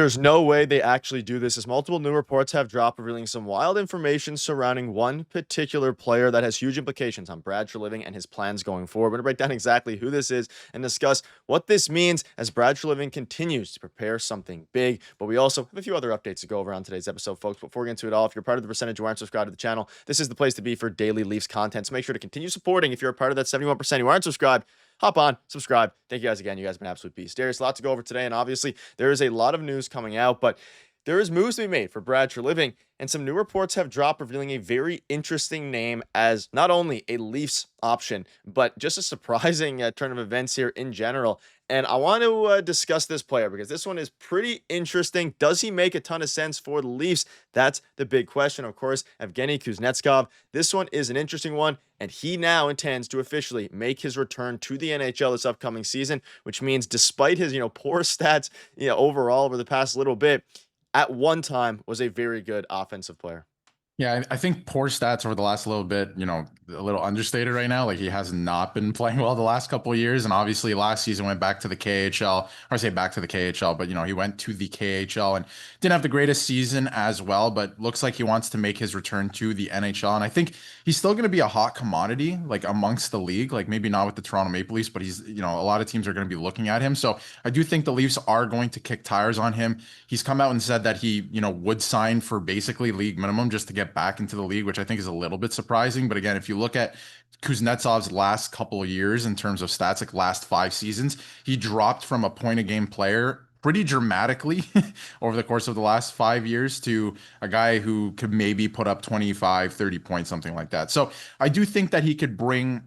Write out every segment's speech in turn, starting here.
There's no way they actually do this, as multiple new reports have dropped revealing some wild information surrounding one particular player that has huge implications on Brad Treliving and his plans going forward. We're going to break down exactly who this is and discuss what this means as Brad Treliving continues to prepare something big. But we also have a few other updates to go over on today's episode, folks. Before we get into it all, if you're part of the percentage who aren't subscribed to the channel, this is the place to be for daily Leafs content. So make sure to continue supporting if you're a part of that 71% who aren't subscribed. Hop on, subscribe. Thank you guys again. You guys have been absolute beasts. Darius, a lot to go over today, and obviously there is a lot of news coming out, but there is moves to be made for Brad Treliving, and some new reports have dropped revealing a very interesting name as not only a Leafs option, but just a surprising turn of events here in general. And I want to discuss this player because this one is pretty interesting. Does he make a ton of sense for the Leafs? That's the big question. Of course, Evgeny Kuznetsov. This one is an interesting one, and he now intends to officially make his return to the NHL this upcoming season, which means despite his, poor stats, overall over the past little bit, at one time was a very good offensive player. Yeah, I think poor stats over the last little bit, a little understated right now. Like he has not been playing well the last couple of years. And obviously last season went back to the KHL, or I say back to the KHL, but he went to the KHL and didn't have the greatest season as well, but looks like he wants to make his return to the NHL. And I think he's still going to be a hot commodity, like amongst the league, like maybe not with the Toronto Maple Leafs, but he's, a lot of teams are going to be looking at him. So I do think the Leafs are going to kick tires on him. He's come out and said that he, would sign for basically league minimum just to get back into the league, which I think is a little bit surprising. But again, if you look at Kuznetsov's last couple of years in terms of stats, like last 5 seasons, he dropped from a point a game player pretty dramatically over the course of the last 5 years to a guy who could maybe put up 25, 30 points, something like that. So I do think that he could bring,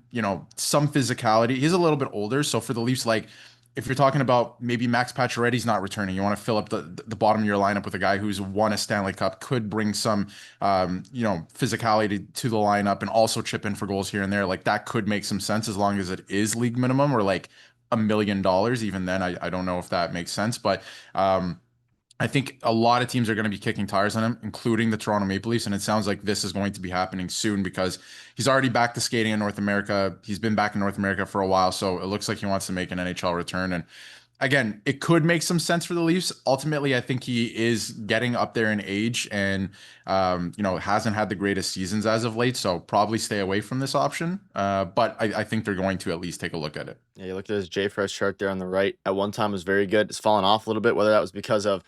some physicality. He's a little bit older. So for the Leafs, like, if you're talking about maybe Max Pacioretty's not returning, you want to fill up the bottom of your lineup with a guy who's won a Stanley Cup, could bring some, physicality to the lineup and also chip in for goals here and there. Like that could make some sense as long as it is league minimum or like $1 million. Even then, I don't know if that makes sense, but I think a lot of teams are going to be kicking tires on him, including the Toronto Maple Leafs. And it sounds like this is going to be happening soon because he's already back to skating in North America. He's been back in North America for a while. So it looks like he wants to make an NHL return. And again, it could make some sense for the Leafs. Ultimately, I think he is getting up there in age and, hasn't had the greatest seasons as of late. So probably stay away from this option. But I think they're going to at least take a look at it. Yeah, you looked at his JFresh chart there on the right. At one time was very good. It's fallen off a little bit, whether that was because of,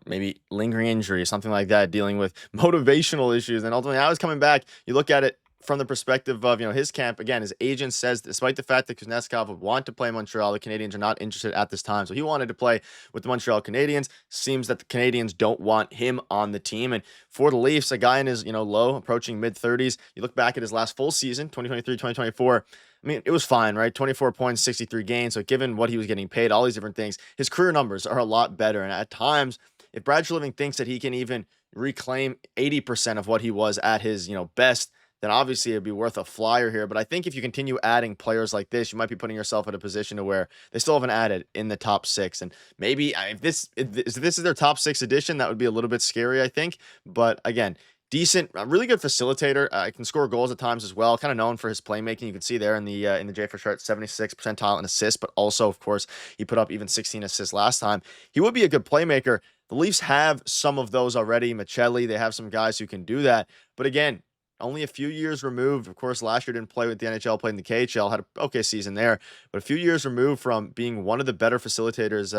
maybe lingering injury or something like that, dealing with motivational issues. And ultimately, now he's coming back. You look at it from the perspective of, his camp. Again, his agent says, despite the fact that Kuznetsov would want to play Montreal, the Canadians are not interested at this time. So he wanted to play with the Montreal Canadiens. Seems that the Canadians don't want him on the team. And for the Leafs, a guy in his, low, approaching mid-30s, you look back at his last full season, 2023, 2024, I mean, it was fine, right? 24 points, 63 games. So given what he was getting paid, all these different things, his career numbers are a lot better. And at times, if Brad Treliving thinks that he can even reclaim 80% of what he was at his, best, then obviously it'd be worth a flyer here. But I think if you continue adding players like this, you might be putting yourself in a position to where they still haven't added in the top 6. And maybe if this is their top 6 edition, that would be a little bit scary, I think. But again, decent, really good facilitator. Can score goals at times as well. Kind of known for his playmaking. You can see there in the JFresh chart, 76 percentile in assists, but also, of course, he put up even 16 assists last time. He would be a good playmaker. The Leafs have some of those already. Michelli, they have some guys who can do that. But again, only a few years removed. Of course, last year didn't play with the NHL, played in the KHL, had an okay season there, but a few years removed from being one of the better facilitators,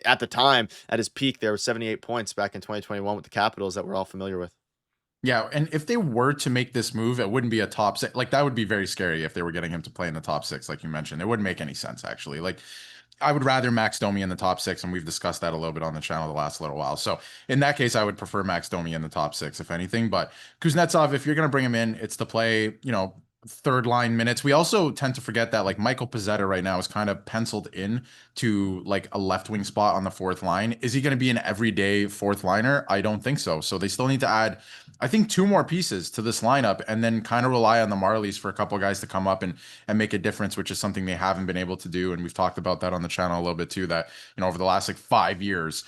at the time, at his peak, there were 78 points back in 2021 with the Capitals that we're all familiar with. Yeah, and if they were to make this move, it wouldn't be a top 6. Like that would be very scary if they were getting him to play in the top 6, like you mentioned. It wouldn't make any sense, actually. Like I would rather Max Domi in the top 6, and we've discussed that a little bit on the channel the last little while. So in that case, I would prefer Max Domi in the top 6, if anything. But Kuznetsov, if you're going to bring him in, it's to play, third line minutes. We also tend to forget that like Michael Pezzetta right now is kind of penciled in to like a left wing spot on the fourth line. Is he going to be an everyday fourth liner? I don't think so. So they still need to add, I think, 2 more pieces to this lineup and then kind of rely on the Marlies for a couple of guys to come up and make a difference, which is something they haven't been able to do. And we've talked about that on the channel a little bit too, that, over the last like 5 years,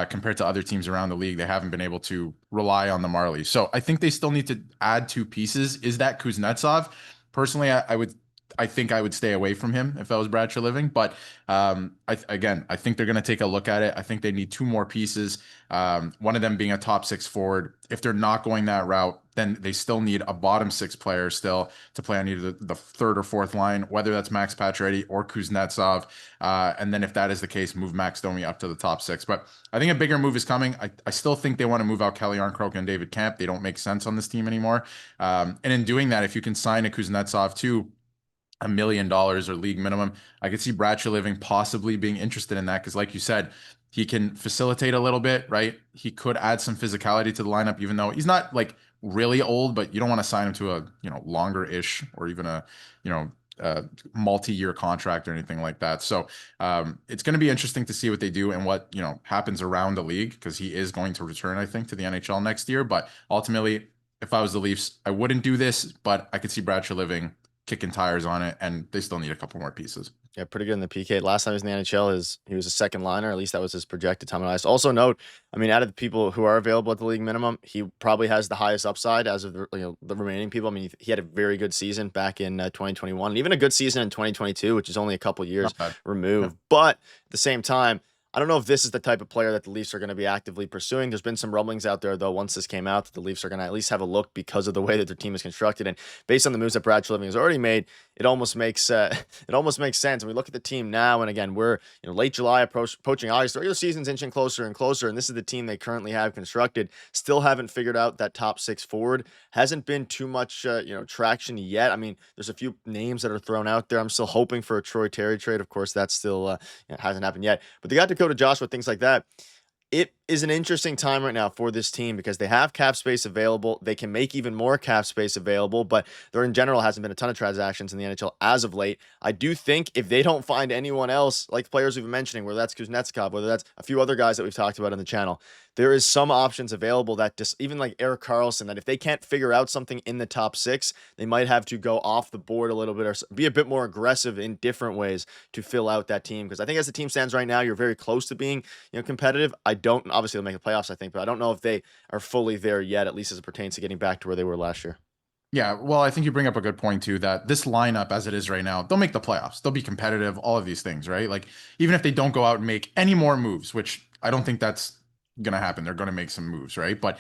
compared to other teams around the league, they haven't been able to rely on the Marlies. So I think they still need to add 2 pieces. Is that Kuznetsov? Personally, I would I think I would stay away from him if I was Brad Treliving. But I think they're going to take a look at it. I think they need two more pieces. One of them being a top six forward. If they're not going that route, then they still need a bottom six player still to play on either the third or fourth line, whether that's Max Pacioretty or Kuznetsov. And then if that is the case, move Max Domi up to the top six. But I think a bigger move is coming. I still think they want to move out Kelly Yarncroke and David Camp. They don't make sense on this team anymore. And in doing that, if you can sign a Kuznetsov too, $1 million or league minimum, I could see Brad Treliving possibly being interested in that because, like you said, he can facilitate a little bit, right? He could add some physicality to the lineup, even though he's not like really old, but you don't want to sign him to a longer-ish or even a multi-year contract or anything like that. So it's going to be interesting to see what they do and what happens around the league because he is going to return, I think, to the NHL next year. But ultimately, if I was the Leafs, I wouldn't do this, but I could see Brad Treliving kicking tires on it, and they still need a couple more pieces. Yeah, pretty good in the PK. Last time he was in the NHL, he was a second liner. At least that was his projected time on ice. Also note, I mean, out of the people who are available at the league minimum, he probably has the highest upside as of the remaining people. I mean, he had a very good season back in 2021, and even a good season in 2022, which is only a couple years removed. Yeah. But at the same time, I don't know if this is the type of player that the Leafs are going to be actively pursuing. There's been some rumblings out there, though, once this came out, that the Leafs are going to at least have a look because of the way that their team is constructed. And based on the moves that Brad Treliving has already made, it almost makes sense. And we look at the team now, and again, we're late July, approaching August. The regular season's inching closer and closer, and this is the team they currently have constructed. Still haven't figured out that top six forward. Hasn't been too much traction yet. I mean, there's a few names that are thrown out there. I'm still hoping for a Troy Terry trade. Of course, that still hasn't happened yet. But they got Dakota Joshua, things like that. It is an interesting time right now for this team because they have cap space available. They can make even more cap space available, but there in general hasn't been a ton of transactions in the NHL as of late. I do think if they don't find anyone else, like players we've been mentioning, whether that's Kuznetsov, whether that's a few other guys that we've talked about on the channel, there is some options available that just even like Erik Karlsson, that if they can't figure out something in the top six, they might have to go off the board a little bit or be a bit more aggressive in different ways to fill out that team. Because I think as the team stands right now, you're very close to being competitive. I don't obviously they'll make the playoffs, I think, but I don't know if they are fully there yet, at least as it pertains to getting back to where they were last year. Yeah, well, I think you bring up a good point too, that this lineup as it is right now, they'll make the playoffs. They'll be competitive, all of these things, right? Like even if they don't go out and make any more moves, which I don't think that's going to happen. They're going to make some moves, right? But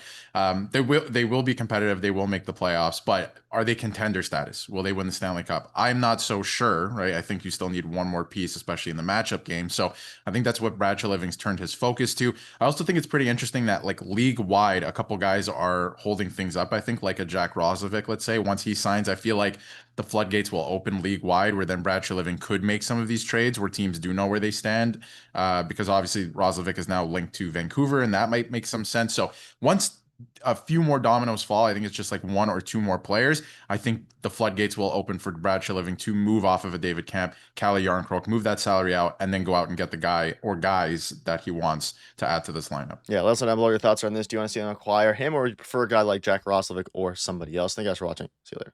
they will be competitive. They will make the playoffs. But are they contender status? Will they win the Stanley Cup? I'm not so sure, right? I think you still need one more piece, especially in the matchup game. So I think that's what Brad Treliving's turned his focus to. I also think it's pretty interesting that like league wide, a couple guys are holding things up. I think like a Jack Roslovic, let's say, once he signs, I feel like the floodgates will open league wide, where then Brad Treliving could make some of these trades where teams do know where they stand, because obviously Roslovic is now linked to Vancouver, and that might make some sense. So once a few more dominoes fall, I think it's just like one or two more players, I think the floodgates will open for Brad Treliving to move off of a David Camp, Calle Yarncroke, move that salary out, and then go out and get the guy or guys that he wants to add to this lineup. Yeah, let us know down below your thoughts on this. Do you want to see them acquire him, or you prefer a guy like Jack Roslovic or somebody else? Thank you guys for watching. See you later.